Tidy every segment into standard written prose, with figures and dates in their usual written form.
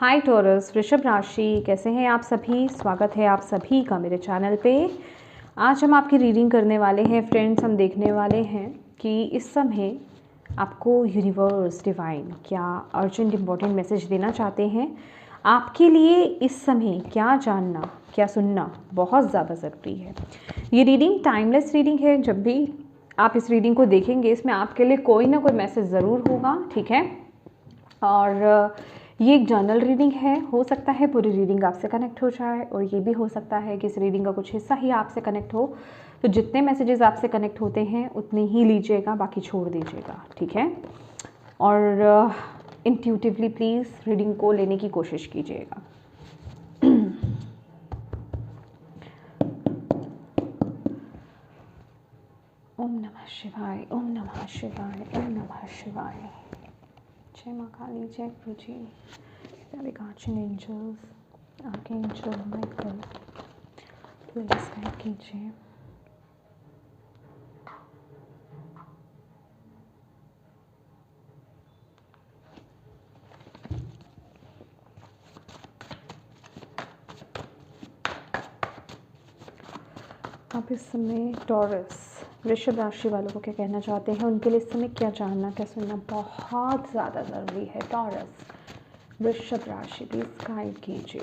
हाय taurus, वृषभ राशि, कैसे हैं आप सभी। स्वागत है आप सभी का मेरे चैनल पे। आज हम आपकी रीडिंग करने वाले हैं फ्रेंड्स। हम देखने वाले हैं कि इस समय आपको यूनिवर्स डिवाइन क्या अर्जेंट इम्पॉर्टेंट मैसेज देना चाहते हैं। आपके लिए इस समय क्या जानना, क्या सुनना बहुत ज़्यादा ज़रूरी है। ये रीडिंग टाइमलेस रीडिंग है। जब भी आप इस रीडिंग को देखेंगे इसमें आपके लिए कोई ना कोई मैसेज ज़रूर होगा, ठीक है। और ये एक जर्नल रीडिंग है। हो सकता है पूरी रीडिंग आपसे कनेक्ट हो जाए और ये भी हो सकता है कि इस रीडिंग का कुछ हिस्सा ही आपसे कनेक्ट हो। तो जितने मैसेजेस आपसे कनेक्ट होते हैं उतने ही लीजिएगा, बाकी छोड़ दीजिएगा, ठीक है। और इंट्यूटिवली प्लीज़ रीडिंग को लेने की कोशिश कीजिएगा। ओम नमः शिवाय, ओम नमः शिवाय, ओम नमः शिवाय। जय माँ काली, जय गुरु जी, प्यारे guardian angels, archangel Michael, please guide कीजिए। आप इस समय टॉरस वृषभ राशि वालों को क्या कहना चाहते हैं, उनके लिए इस समय क्या जानना, क्या सुनना बहुत ज़्यादा ज़रूरी है। टॉरस वृषभ राशि प्लीज़ गाइड कीजिए।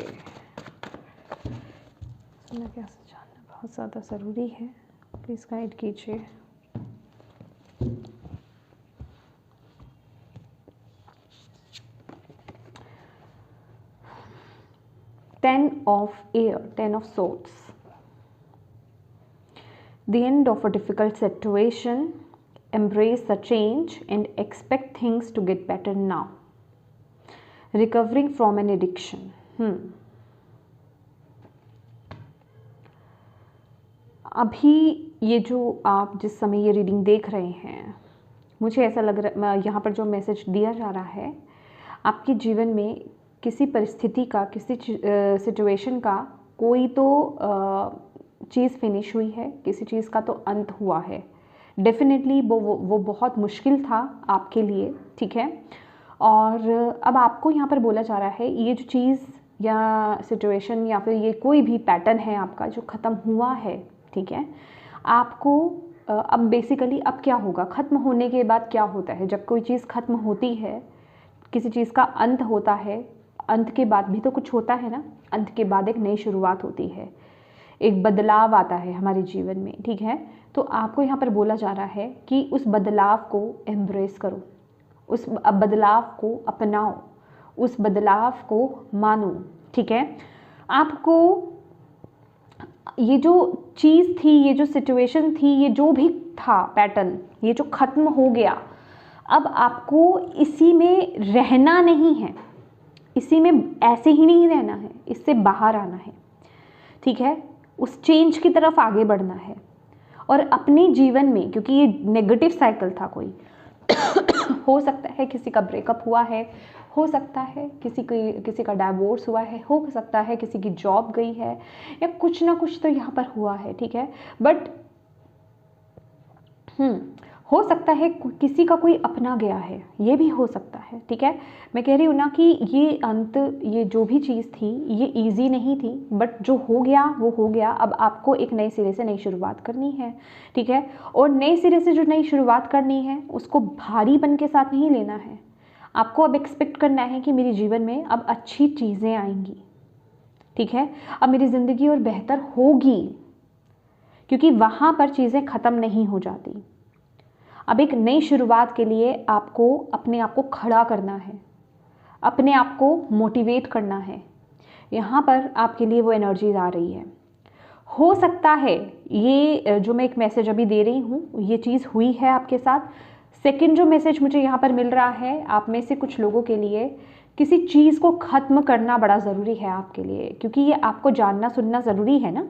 सुनना क्या जानना बहुत ज़्यादा ज़रूरी है, प्लीज़ गाइड कीजिए। Ten of air, ten of swords. The end of a difficult situation, embrace the change and expect things to get better now. Recovering from an addiction. अभी ये जो आप जिस समय ये रीडिंग देख रहे हैं, मुझे ऐसा लग रहा है यहाँ पर जो मैसेज दिया जा रहा है, आपके जीवन में किसी परिस्थिति का, किसी सिचुएशन का कोई तो चीज़ फिनिश हुई है, किसी चीज़ का तो अंत हुआ है। डेफिनेटली वो बहुत मुश्किल था आपके लिए, ठीक है। और अब आपको यहाँ पर बोला जा रहा है ये जो चीज़ या सिचुएशन या फिर ये कोई भी पैटर्न है आपका जो ख़त्म हुआ है, ठीक है। आपको अब बेसिकली अब क्या होगा, ख़त्म होने के बाद क्या होता है। जब कोई चीज़ ख़त्म होती है, किसी चीज़ का अंत होता है, अंत के बाद भी तो कुछ होता है ना। अंत के बाद एक नई शुरुआत होती है, एक बदलाव आता है हमारे जीवन में, ठीक है। तो आपको यहाँ पर बोला जा रहा है कि उस बदलाव को एम्ब्रेस करो, उस बदलाव को अपनाओ, उस बदलाव को मानो, ठीक है। आपको ये जो चीज़ थी, ये जो सिचुएशन थी, ये जो भी था पैटर्न, ये जो ख़त्म हो गया, अब आपको इसी में रहना नहीं है, इसी में ऐसे ही नहीं रहना है, इससे बाहर आना है, ठीक है। उस चेंज की तरफ आगे बढ़ना है। और अपने जीवन में, क्योंकि ये नेगेटिव साइकिल था कोई हो सकता है किसी का ब्रेकअप हुआ है, हो सकता है किसी का डाइवोर्स हुआ है, हो सकता है किसी की जॉब गई है, या कुछ ना कुछ तो यहाँ पर हुआ है, ठीक है। बट हो सकता है किसी का कोई अपना गया है, ये भी हो सकता है, ठीक है। मैं कह रही हूँ ना कि ये अंत, ये जो भी चीज़ थी ये इजी नहीं थी, बट जो हो गया वो हो गया। अब आपको एक नए सिरे से नई शुरुआत करनी है, ठीक है। और नए सिरे से जो नई शुरुआत करनी है उसको भारीपन के साथ नहीं लेना है। आपको अब एक्सपेक्ट करना है कि मेरे जीवन में अब अच्छी चीज़ें आएंगी, ठीक है। अब मेरी ज़िंदगी और बेहतर होगी, क्योंकि वहाँ पर चीज़ें ख़त्म नहीं हो जाती। अब एक नई शुरुआत के लिए आपको अपने आप को खड़ा करना है, अपने आप को मोटिवेट करना है। यहाँ पर आपके लिए वो एनर्जीज आ रही है। हो सकता है ये जो मैं एक मैसेज अभी दे रही हूँ ये चीज़ हुई है आपके साथ। सेकंड जो मैसेज मुझे यहाँ पर मिल रहा है, आप में से कुछ लोगों के लिए किसी चीज़ को ख़त्म करना बड़ा ज़रूरी है आपके लिए, क्योंकि ये आपको जानना सुनना ज़रूरी है ना।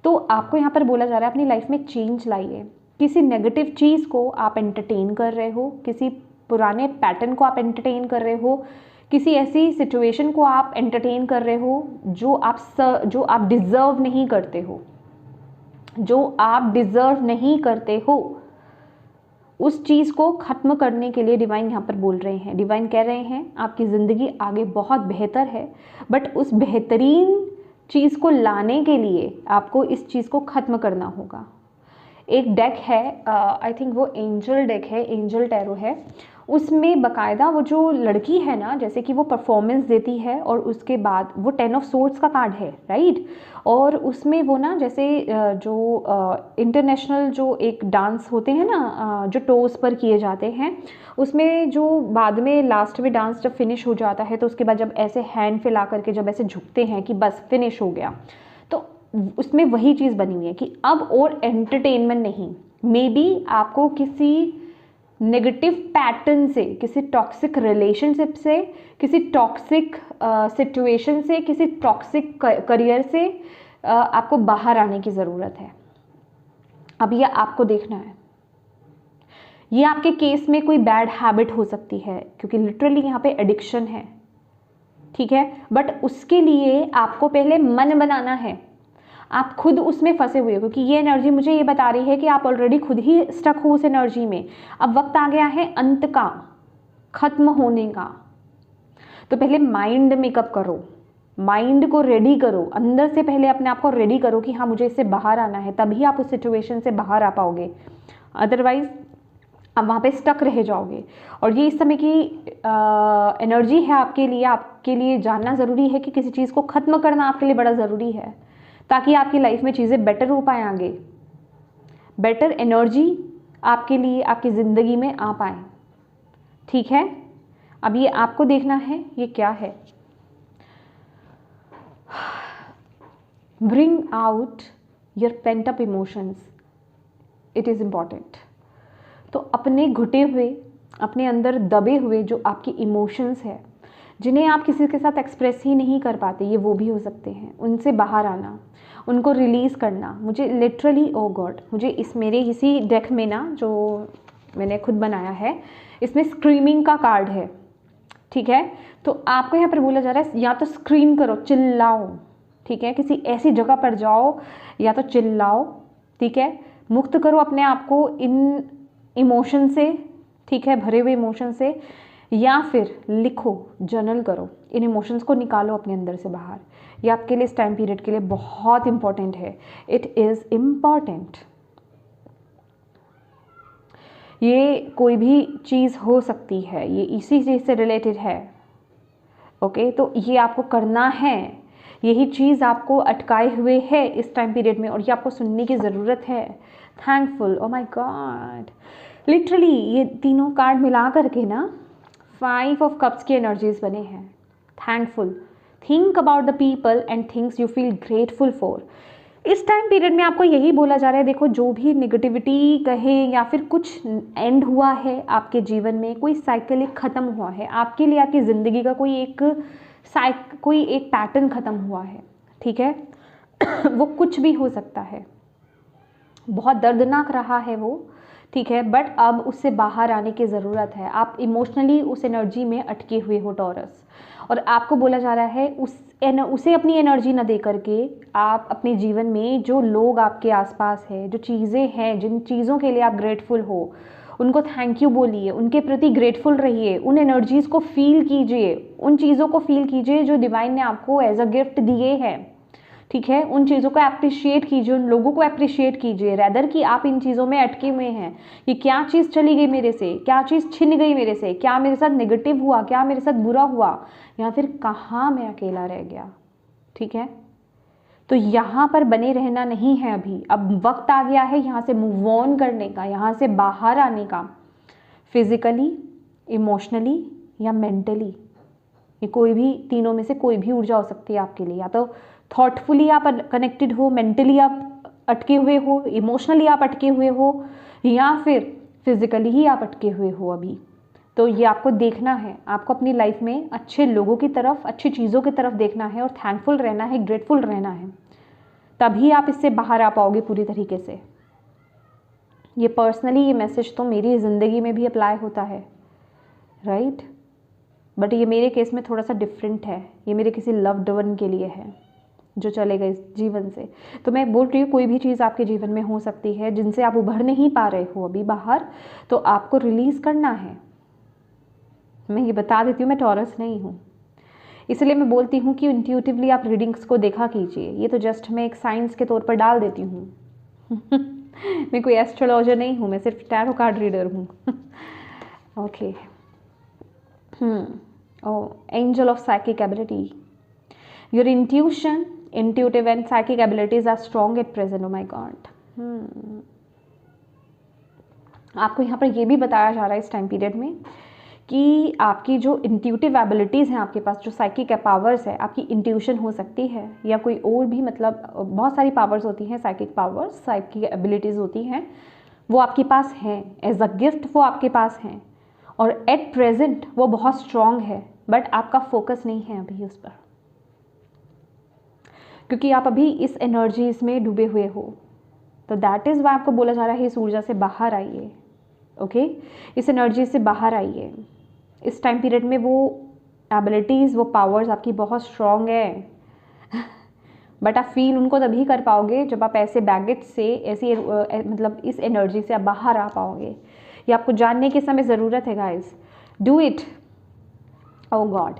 तो आपको यहाँ पर बोला जा रहा है अपनी लाइफ में चेंज लाइए। किसी नेगेटिव चीज़ को आप एंटरटेन कर रहे हो, किसी पुराने पैटर्न को आप एंटरटेन कर रहे हो, किसी ऐसी सिचुएशन को आप एंटरटेन कर रहे हो जो आप डिज़र्व नहीं करते हो, जो आप डिज़र्व नहीं करते हो। उस चीज़ को ख़त्म करने के लिए डिवाइन यहाँ पर बोल रहे हैं। डिवाइन कह रहे हैं आपकी ज़िंदगी आगे बहुत बेहतर है, बट उस बेहतरीन चीज़ को लाने के लिए आपको इस चीज़ को ख़त्म करना होगा। एक डेक है, आई थिंक वो एंजल डेक है, एंजल टैरो है, उसमें बकायदा वो जो लड़की है ना, जैसे कि वो परफॉर्मेंस देती है और उसके बाद वो 10 ऑफ सोर्ड्स का कार्ड है, राइट। और उसमें वो ना जैसे जो इंटरनेशनल जो एक डांस होते हैं ना, जो टोस पर किए जाते हैं, उसमें जो बाद में लास्ट में डांस जब फिनिश हो जाता है तो उसके बाद जब ऐसे हैंड फैला करके जब ऐसे झुकते हैं कि बस फिनिश हो गया, तो उसमें वही चीज़ बनी हुई है कि अब और एंटरटेनमेंट नहीं। मे बी आपको किसी नेगेटिव पैटर्न से, किसी टॉक्सिक रिलेशनशिप से, किसी टॉक्सिक सिचुएशन से, किसी टॉक्सिक करियर से आपको बाहर आने की ज़रूरत है। अब ये आपको देखना है। ये आपके केस में कोई बैड हैबिट हो सकती है, क्योंकि लिटरली यहाँ पे एडिक्शन है, ठीक है। बट उसके लिए आपको पहले मन बनाना है। आप खुद उसमें फंसे हुए हो, क्योंकि ये एनर्जी मुझे ये बता रही है कि आप ऑलरेडी खुद ही स्टक हो उस एनर्जी में। अब वक्त आ गया है अंत का, खत्म होने का। तो पहले माइंड मेकअप करो, माइंड को रेडी करो, अंदर से पहले अपने आप को रेडी करो कि हाँ मुझे इससे बाहर आना है, तभी आप उस सिचुएशन से बाहर आ पाओगे। अदरवाइज आप वहाँ पे स्टक रह जाओगे। और ये इस समय की एनर्जी है आपके लिए जानना ज़रूरी है कि किसी चीज़ को ख़त्म करना आपके लिए बड़ा ज़रूरी है, ताकि आपकी लाइफ में चीज़ें बेटर हो पाए, आगे बेटर एनर्जी आपके लिए आपकी ज़िंदगी में आ पाए, ठीक है। अब ये आपको देखना है ये क्या है। Bring out your pent up emotions, it is important. तो अपने घुटे हुए, अपने अंदर दबे हुए जो आपकी इमोशंस है, जिन्हें आप किसी के साथ एक्सप्रेस ही नहीं कर पाते, ये वो भी हो सकते हैं, उनसे बाहर आना, उनको रिलीज़ करना। मुझे लिटरली ओ गॉड, मुझे मेरे इसी डेक में ना, जो मैंने खुद बनाया है, इसमें स्क्रीमिंग का कार्ड है, ठीक है। तो आपको यहाँ पर बोला जा रहा है या तो स्क्रीम करो, चिल्लाओ, ठीक है, किसी ऐसी जगह पर जाओ या तो चिल्लाओ, ठीक है, मुक्त करो अपने आप को इन इमोशन से, ठीक है, भरे हुए इमोशन से, या फिर लिखो, जर्नल करो, इन इमोशंस को निकालो अपने अंदर से बाहर। ये आपके लिए इस टाइम पीरियड के लिए बहुत इंपॉर्टेंट है, इट इज़ इम्पॉर्टेंट। ये कोई भी चीज़ हो सकती है, ये इसी चीज़ से रिलेटेड है, ओके। तो ये आपको करना है, यही चीज़ आपको अटकाए हुए है इस टाइम पीरियड में, और ये आपको सुनने की ज़रूरत है। Thankful, oh my God, literally ये तीनों कार्ड मिला करके ना 5 ऑफ कप्स की एनर्जीज बने हैं। Thankful, think about the people and things you feel grateful for. इस टाइम पीरियड में आपको यही बोला जा रहा है, देखो जो भी निगेटिविटी कहें या फिर कुछ एंड हुआ है आपके जीवन में, कोई साइकिल एक ख़त्म हुआ है आपके लिए, आपकी ज़िंदगी का कोई एक पैटर्न ख़त्म हुआ है, ठीक है। वो कुछ भी हो सकता है, बहुत दर्दनाक रहा है वो, ठीक है, बट अब उससे बाहर आने की ज़रूरत है। आप इमोशनली उस एनर्जी में अटके हुए हो टॉरस, और आपको बोला जा रहा है उसे अपनी एनर्जी न दे करके आप अपने जीवन में जो लोग आपके आसपास है, जो चीज़ें हैं, जिन चीज़ों के लिए आप ग्रेटफुल हो, उनको थैंक यू बोलिए, उनके प्रति ग्रेटफुल रहिए, उन एनर्जीज़ को फील कीजिए, उन चीज़ों को फील कीजिए जो डिवाइन ने आपको एज अ गिफ्ट दिए हैं, ठीक है। उन चीज़ों को अप्रिशिएट कीजिए, उन लोगों को अप्रिशिएट कीजिए, रैदर कि आप इन चीज़ों में अटके हुए हैं कि क्या चीज़ चली गई मेरे से, क्या चीज़ छिन गई मेरे से, क्या मेरे साथ नेगेटिव हुआ, क्या मेरे साथ बुरा हुआ, या फिर कहाँ मैं अकेला रह गया, ठीक है। तो यहाँ पर बने रहना नहीं है अभी, अब वक्त आ गया है यहाँ से मूव ऑन करने का, यहाँ से बाहर आने का, फिजिकली, इमोशनली या मेंटली। ये कोई भी तीनों में से कोई भी ऊर्जा हो सकती है आपके लिए, या तो थॉटफुली आप कनेक्टेड हो, मेंटली आप अटके हुए हो, इमोशनली आप अटके हुए हो, या फिर फिजिकली ही आप अटके हुए हो अभी। तो ये आपको देखना है, आपको अपनी लाइफ में अच्छे लोगों की तरफ, अच्छी चीज़ों की तरफ देखना है और थैंकफुल रहना है, ग्रेटफुल रहना है, तभी आप इससे बाहर आ पाओगे पूरी तरीके से। ये पर्सनली ये मैसेज तो मेरी ज़िंदगी में भी अप्लाई होता है, राइट, बट ये मेरे केस में थोड़ा सा डिफरेंट है, ये मेरे किसी लव्ड वन के लिए है जो चले गए इस जीवन से। तो मैं बोल रही हूँ कोई भी चीज़ आपके जीवन में हो सकती है जिनसे आप उभर नहीं पा रहे हो अभी बाहर, तो आपको रिलीज़ करना है। मैं ये बता देती हूँ, मैं टॉरस नहीं हूँ, इसलिए मैं बोलती हूँ कि इंट्यूटिवली आप रीडिंग्स को देखा कीजिए। ये तो जस्ट मैं एक साइंस के तौर पर डाल देती हूँ। मैं कोई एस्ट्रोलॉजर नहीं हूँ, मैं सिर्फ टैरो कार्ड रीडर हूँ। Okay. Angel of psychic ability. Your intuitive and psychic abilities are strong at present. Oh my God. आपको यहाँ पर ये भी बताया जा रहा है इस टाइम पीरियड में कि आपकी जो इंट्यूटिव एबिलिटीज़ हैं आपके पास, जो साइकिक पावर्स है, आपकी इंट्यूशन हो सकती है या कोई और भी, मतलब बहुत सारी पावर्स होती हैं, साइकिक पावर्स, साइकिक एबिलिटीज़ होती हैं, वो आपके पास हैं एज अ गिफ्ट, वो आपके पास हैं और एट प्रेजेंट वो बहुत स्ट्रॉन्ग है, बट आपका फोकस नहीं है अभी उस पर, क्योंकि आप अभी इस एनर्जीज में डूबे हुए हो। तो दैट इज़ वाई आपको बोला जा रहा है इस ऊर्जा से बाहर आइए। ओके, इस एनर्जी से बाहर आइए। इस टाइम पीरियड में वो एबिलिटीज़, वो पावर्स आपकी बहुत स्ट्रॉन्ग है, बट आप फील उनको तभी कर पाओगे जब आप ऐसे बैगेज से, ऐसी मतलब इस एनर्जी से आप बाहर आ पाओगे। ये आपको जानने की समय ज़रूरत है guys. Do it, oh God,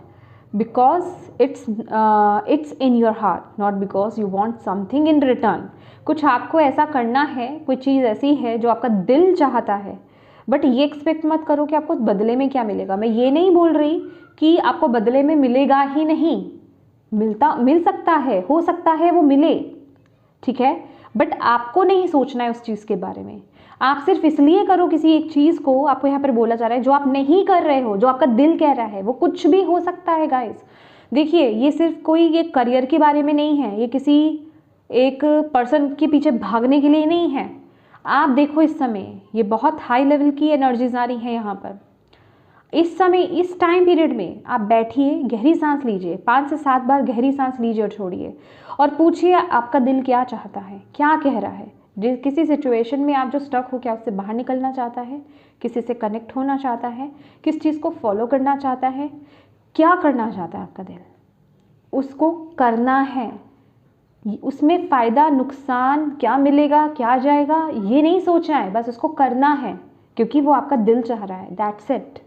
because it's in your heart, not because you want something in return. कुछ आपको ऐसा करना है, कोई चीज़ ऐसी है जो आपका दिल चाहता है, बट ये एक्सपेक्ट मत करो कि आपको बदले में क्या मिलेगा। मैं ये नहीं बोल रही कि आपको बदले में मिलेगा ही नहीं, मिल सकता है, हो सकता है वो मिले, ठीक है, बट आपको नहीं सोचना है उस चीज़ के बारे में। आप सिर्फ इसलिए करो किसी एक चीज़ को, आपको यहाँ पर बोला जा रहा है, जो आप नहीं कर रहे हो, जो आपका दिल कह रहा है, वो कुछ भी हो सकता है गाइस। देखिए, ये सिर्फ कोई ये करियर के बारे में नहीं है, ये किसी एक पर्सन के पीछे भागने के लिए नहीं है। आप देखो इस समय ये बहुत हाई लेवल की एनर्जीज आ रही हैं यहाँ पर। इस समय, इस टाइम पीरियड में आप बैठिए, गहरी सांस लीजिए, 5 से 7 बार गहरी सांस लीजिए और छोड़िए, और पूछिए आपका दिल क्या चाहता है, क्या कह रहा है। जिस किसी सिचुएशन में आप जो स्टक हो, क्या उससे बाहर निकलना चाहता है, किसी से कनेक्ट होना चाहता है, किस चीज़ को फॉलो करना चाहता है, क्या करना चाहता है आपका दिल, उसको करना है। उसमें फ़ायदा नुकसान क्या मिलेगा, क्या जाएगा, ये नहीं सोचना है, बस उसको करना है, क्योंकि वो आपका दिल चाह रहा है। That's it.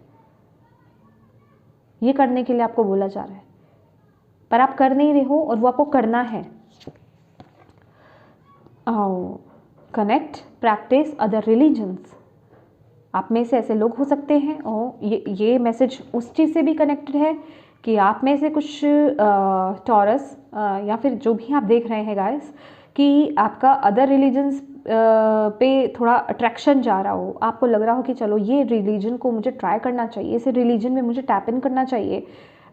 ये करने के लिए आपको बोला जा रहा है, पर आप कर नहीं रहे हो और वो आपको करना है। Connect, practice other religions. आप में से ऐसे लोग हो सकते हैं, और ये मैसेज उस चीज़ से भी कनेक्टेड है कि आप में से कुछ टॉरस या फिर जो भी आप देख रहे हैं गाइस, कि आपका अदर रिलीजन्स पे थोड़ा अट्रैक्शन जा रहा हो, आपको लग रहा हो कि चलो ये रिलीजन को मुझे ट्राई करना चाहिए, इस रिलीजन में मुझे टैप इन करना चाहिए,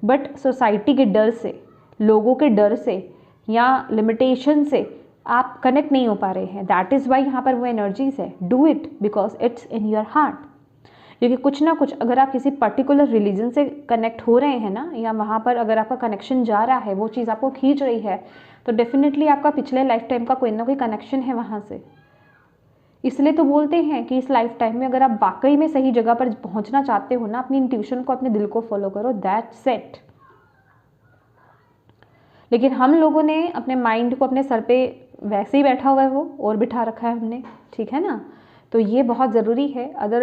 बट सोसाइटी के डर से, लोगों के डर से या लिमिटेशन से आप कनेक्ट नहीं हो पा रहे हैं। दैट इज़ वाई यहाँ पर वो एनर्जीज है। Do it because it's in your heart. क्योंकि कुछ ना कुछ, अगर आप किसी पर्टिकुलर रिलीजन से कनेक्ट हो रहे हैं ना, या वहाँ पर अगर आपका कनेक्शन जा रहा है, वो चीज़ आपको खींच रही है, तो डेफिनेटली आपका पिछले लाइफ टाइम का कोई ना कोई कनेक्शन है वहाँ से। इसलिए तो बोलते हैं कि इस लाइफ टाइम में अगर आप वाकई में सही जगह पर पहुँचना चाहते हो ना, अपनी इंट्यूशन को, अपने दिल को फॉलो करो, दैट्स इट। लेकिन हम लोगों ने अपने माइंड को अपने सर पे वैसे ही बैठा हुआ है वो, और बिठा रखा है हमने, ठीक है ना। तो ये बहुत ज़रूरी है। अदर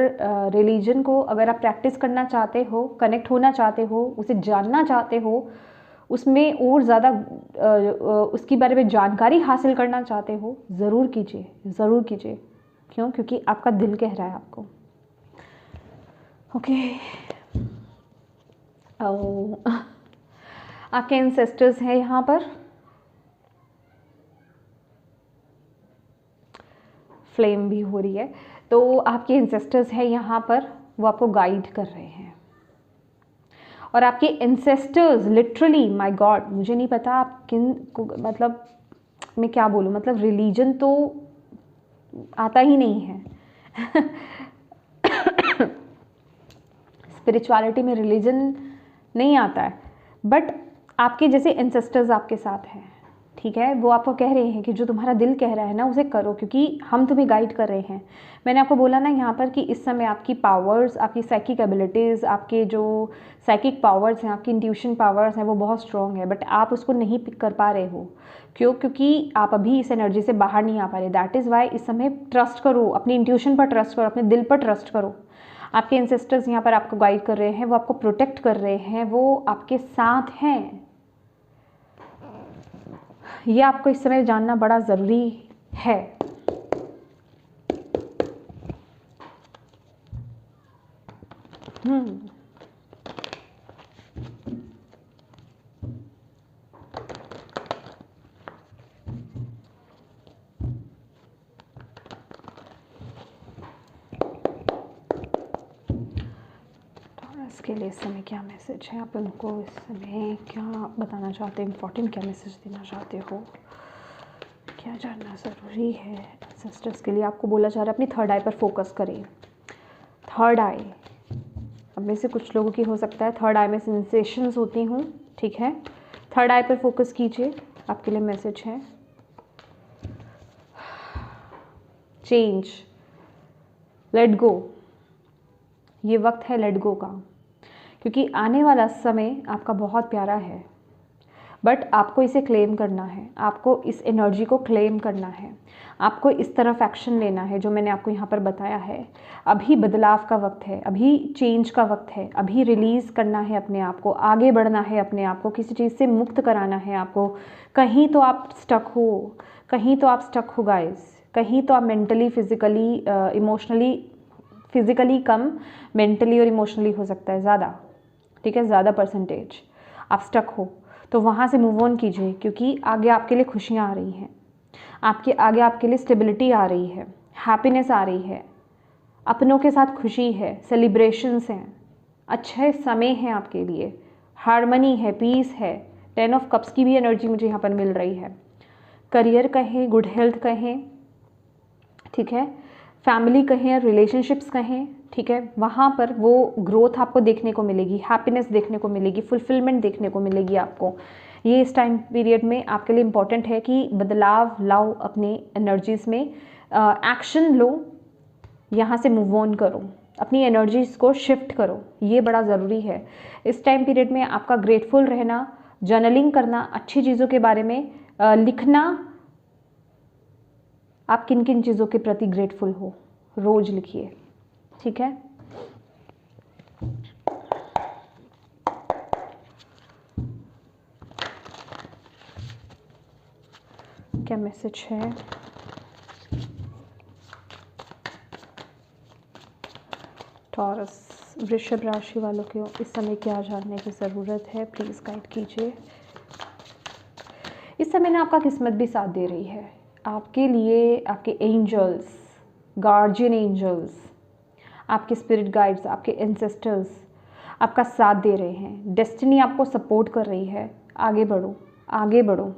रिलीजन को अगर आप प्रैक्टिस करना चाहते हो, कनेक्ट होना चाहते हो, उसे जानना चाहते हो, उसमें और ज़्यादा उसके बारे में जानकारी हासिल करना चाहते हो, ज़रूर कीजिए, ज़रूर कीजिए। क्यों? क्योंकि आपका दिल कह रहा है आपको। ओके, आपके एंसेस्टर्स हैं यहाँ पर, फ्लेम भी हो रही है, तो आपके एंसेस्टर्स हैं यहाँ पर, वो आपको गाइड कर रहे हैं। और आपके एंसेस्टर्स लिटरली, माय गॉड, मुझे नहीं पता आप किन को, मतलब मैं क्या बोलूँ, मतलब रिलीजन तो आता ही नहीं है। स्पिरिचुअलिटी में रिलीजन नहीं आता है, बट आपके जैसे एंसेस्टर्स आपके साथ हैं, ठीक है, वो आपको कह रहे हैं कि जो तुम्हारा दिल कह रहा है ना उसे करो, क्योंकि हम तुम्हें गाइड कर रहे हैं। मैंने आपको बोला ना यहाँ पर कि इस समय आपकी पावर्स, आपकी साइकिक एबिलिटीज़, आपके जो साइकिक पावर्स हैं, आपकी इंट्यूशन पावर्स हैं, वो बहुत स्ट्रॉन्ग है, बट आप उसको नहीं पिक कर पा रहे हो। क्यों? क्योंकि आप अभी इस एनर्जी से बाहर नहीं आ पा रहे। दैट इज़ वाई इस समय ट्रस्ट करो, अपनी इंट्यूशन पर ट्रस्ट करो, अपने दिल पर ट्रस्ट करो। आपके एंसेस्टर्स यहाँ पर आपको गाइड कर रहे हैं, वो आपको प्रोटेक्ट कर रहे हैं, वो आपके साथ हैं। ये आपको इस समय जानना बड़ा ज़रूरी है। इसके लिए इस समय क्या मैसेज है, आप उनको इस समय क्या बताना चाहते हैं, इम्पोर्टेंट क्या मैसेज देना चाहते हो, क्या जानना ज़रूरी है सिस्टर्स के लिए? आपको बोला जा रहा है अपनी थर्ड आई पर फोकस करें। थर्ड आई, अब में से कुछ लोगों की हो सकता है थर्ड आई में सेंसेशंस होती हूँ, ठीक है। थर्ड आई पर फोकस कीजिए, आपके लिए मैसेज है चेंज, लेट गो। ये वक्त है लेट गो का, क्योंकि आने वाला समय आपका बहुत प्यारा है, बट आपको इसे क्लेम करना है, आपको इस एनर्जी को क्लेम करना है, आपको इस तरफ एक्शन लेना है जो मैंने आपको यहाँ पर बताया है। अभी बदलाव का वक्त है, अभी चेंज का वक्त है, अभी रिलीज़ करना है अपने आप को, आगे बढ़ना है अपने आप को, किसी चीज़ से मुक्त कराना है आपको। कहीं तो आप स्टक हो, कहीं तो आप स्टक हो गाइस, कहीं तो आप मेंटली, फिजिकली, इमोशनली, फिजिकली कम, मेंटली और इमोशनली हो सकता है ज़्यादा, ठीक है, ज़्यादा परसेंटेज आप स्टक हो, तो वहाँ से मूव ऑन कीजिए, क्योंकि आगे आपके लिए खुशियाँ आ रही हैं, आपके आगे आपके लिए स्टेबिलिटी आ रही है, हैप्पीनेस आ रही है, अपनों के साथ खुशी है, सेलिब्रेशंस हैं, अच्छे समय हैं आपके लिए, हार्मनी है, पीस है। 10 ऑफ कप्स की भी एनर्जी मुझे यहाँ पर मिल रही है। करियर कहें, गुड हेल्थ कहें, ठीक है, फैमिली कहें, रिलेशनशिप्स कहें, ठीक है, वहाँ पर वो ग्रोथ आपको देखने को मिलेगी, हैप्पीनेस देखने को मिलेगी, फुलफिलमेंट देखने को मिलेगी आपको। ये इस टाइम पीरियड में आपके लिए इम्पॉर्टेंट है कि बदलाव लाओ अपने एनर्जीज़ में, एक्शन लो, यहाँ से मूव ऑन करो, अपनी एनर्जीज़ को शिफ्ट करो, ये बड़ा ज़रूरी है। इस टाइम पीरियड में आपका ग्रेटफुल रहना, जर्नलिंग करना, अच्छी चीज़ों के बारे में लिखना, आप किन किन चीज़ों के प्रति ग्रेटफुल हो रोज़ लिखिए, ठीक है। क्या मैसेज है? टॉरस, वृषभ राशि वालों को इस समय क्या जानने की ज़रूरत है, प्लीज़ गाइड कीजिए। इस समय ना आपका किस्मत भी साथ दे रही है आपके लिए, आपके एंजल्स, गार्जियन एंजल्स, आपके स्पिरिट गाइड्स, आपके एंसेस्टर्स आपका साथ दे रहे हैं, डेस्टिनी आपको सपोर्ट कर रही है, आगे बढ़ो, आगे बढ़ो।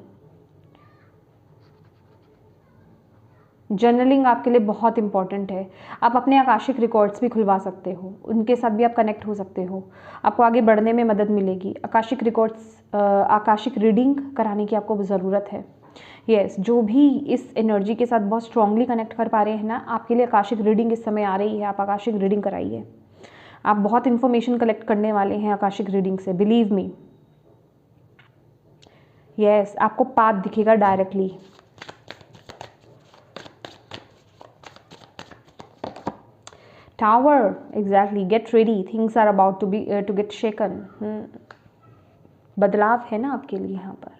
जर्नलिंग आपके लिए बहुत इंपॉर्टेंट है। आप अपने आकाशिक रिकॉर्ड्स भी खुलवा सकते हो, उनके साथ भी आप कनेक्ट हो सकते हो, आपको आगे बढ़ने में मदद मिलेगी। आकाशिक रिकॉर्ड्स, आकाशिक रीडिंग कराने की आपको ज़रूरत है। यस, जो भी इस एनर्जी के साथ बहुत स्ट्रांगली कनेक्ट कर पा रहे हैं ना, आपके लिए आकाशिक रीडिंग इस समय आ रही है, आप आकाशिक रीडिंग कराइए। आप बहुत इन्फॉर्मेशन कलेक्ट करने वाले हैं आकाशिक रीडिंग से, बिलीव मी। यस, आपको पाथ दिखेगा directly. Tower, exactly, get ready, things are about to get shaken. बदलाव है ना आपके लिए यहाँ पर।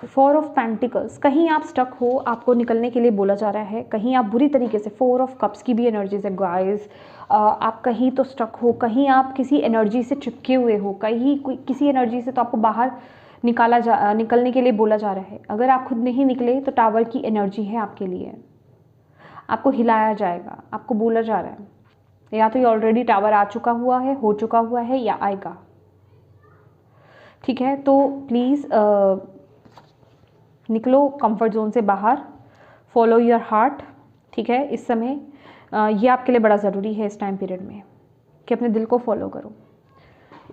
4 ऑफ पेंटिकल्स, कहीं आप स्टक हो, आपको निकलने के लिए बोला जा रहा है, कहीं आप बुरी तरीके से, 4 ऑफ कप्स की भी एनर्जी है गाइस, आप कहीं तो स्टक हो, कहीं आप किसी एनर्जी से चिपके हुए हो, कहीं किसी एनर्जी से तो आपको बाहर निकलने के लिए बोला जा रहा है। अगर आप खुद नहीं निकले तो टावर की एनर्जी है आपके लिए, आपको हिलाया जाएगा, आपको बोला जा रहा है, या तो ये ऑलरेडी टावर आ चुका हुआ है, हो चुका हुआ है, या आएगा, ठीक है। तो प्लीज़ निकलो कंफर्ट जोन से बाहर, फॉलो योर हार्ट, ठीक है। इस समय ये आपके लिए बड़ा ज़रूरी है इस टाइम पीरियड में कि अपने दिल को फॉलो करो।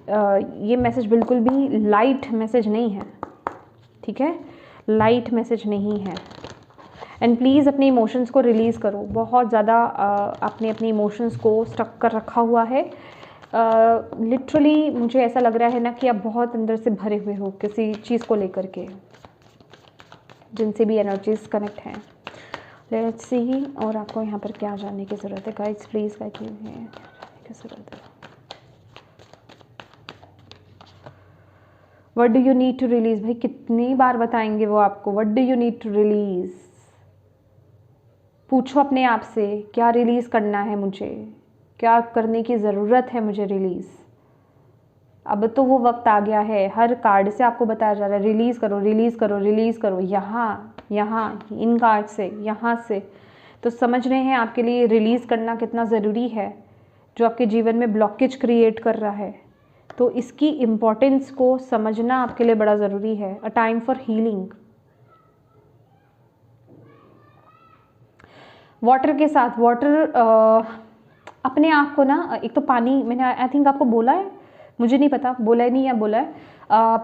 ये मैसेज बिल्कुल भी लाइट मैसेज नहीं है, ठीक है, लाइट मैसेज नहीं है। एंड प्लीज़ अपने इमोशंस को रिलीज़ करो। बहुत ज़्यादा आपने अपने इमोशंस को स्टक कर रखा हुआ है। लिटरली मुझे ऐसा लग रहा है ना कि आप बहुत अंदर से भरे हुए हो किसी चीज़ को लेकर के, जिनसे भी एनर्जीज कनेक्ट हैं। लेट्स सी, और आपको यहाँ पर क्या जानने की ज़रूरत है गाइड्स, प्लीज़ गाइड कीजिए, क्या जानने की ज़रूरत है। What do you need to release, भाई कितनी बार बताएंगे वो आपको, what do you need to release. पूछो अपने आप से, क्या रिलीज़ करना है मुझे, क्या करने की ज़रूरत है मुझे रिलीज़। अब तो वो वक्त आ गया है, हर कार्ड से आपको बताया जा रहा है रिलीज़ करो, रिलीज़ करो, रिलीज़ करो। यहाँ इन कार्ड से, यहाँ से तो समझ रहे हैं आपके लिए रिलीज़ करना कितना ज़रूरी है, जो आपके जीवन में ब्लॉकेज क्रिएट कर रहा है। तो इसकी इम्पोर्टेंस को समझना आपके लिए बड़ा ज़रूरी है। A time for healing. Water के साथ, वाटर अपने आप को ना, एक तो पानी, मैंने आई थिंक आपको बोला है, मुझे नहीं पता बोला है नहीं या बोला है।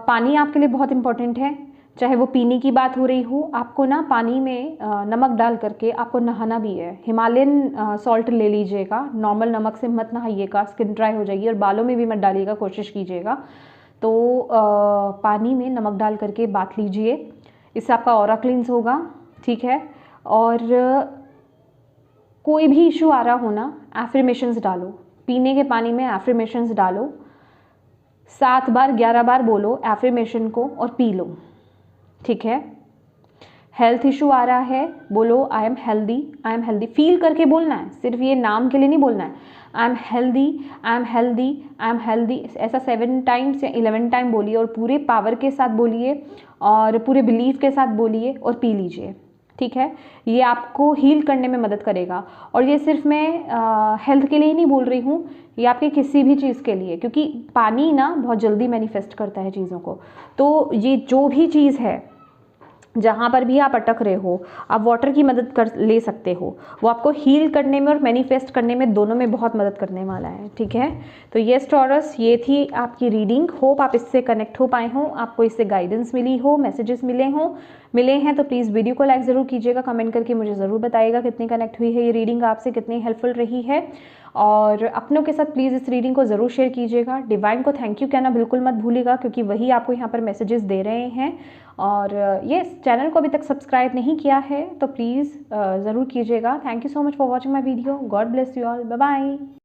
पानी आपके लिए बहुत इंपॉर्टेंट है, चाहे वो पीने की बात हो रही हो। आपको ना पानी में नमक डाल करके आपको नहाना भी है। हिमालयन सॉल्ट ले लीजिएगा, नॉर्मल नमक से मत नहाइएगा, स्किन ड्राई हो जाएगी। और बालों में भी मत डालिएगा, कोशिश कीजिएगा। तो पानी में नमक डाल करके बाथ लीजिए, इससे आपका ऑरा क्लींस होगा, ठीक है। और कोई भी इशू आ रहा हो ना, एफर्मेशंस डालो, पीने के पानी में एफर्मेशंस डालो, 7 बार 11 बार बोलो एफर्मेशन को और पी लो, ठीक है। हेल्थ इशू आ रहा है, बोलो I am healthy, I am healthy, feel करके बोलना है, सिर्फ ये नाम के लिए नहीं बोलना है। I am healthy, I am healthy, I am healthy, ऐसा 7 टाइम्स या 11 टाइम बोलिए और पूरे पावर के साथ बोलिए और पूरे बिलीफ के साथ बोलिए और पी लीजिए, ठीक है। ये आपको हील करने में मदद करेगा। और ये सिर्फ मैं हेल्थ के लिए ही नहीं बोल रही हूँ, ये आपके किसी भी चीज़ के लिए, क्योंकि पानी ना बहुत जल्दी मैनिफेस्ट करता है चीज़ों को। तो ये जो भी चीज़ है, जहाँ पर भी आप अटक रहे हो, आप वाटर की मदद कर ले सकते हो। वो आपको हील करने में और मैनिफेस्ट करने में, दोनों में बहुत मदद करने वाला है, ठीक है। तो यस टॉरस, ये थी आपकी रीडिंग। होप आप इससे कनेक्ट हो पाए हों, आपको इससे गाइडेंस मिली हो, मैसेजेस मिले हैं तो प्लीज़ वीडियो को लाइक ज़रूर कीजिएगा, कमेंट करके मुझे ज़रूर बताइएगा कितनी कनेक्ट हुई है ये रीडिंग, आपसे कितनी हेल्पफुल रही है। और अपनों के साथ प्लीज़ इस रीडिंग को ज़रूर शेयर कीजिएगा। डिवाइन को थैंक यू कहना बिल्कुल मत भूलिएगा, क्योंकि वही आपको यहाँ पर मैसेजेस दे रहे हैं। और ये चैनल को अभी तक सब्सक्राइब नहीं किया है तो प्लीज़ ज़रूर कीजिएगा। Thank you so much for watching my video. God bless you all. Bye bye.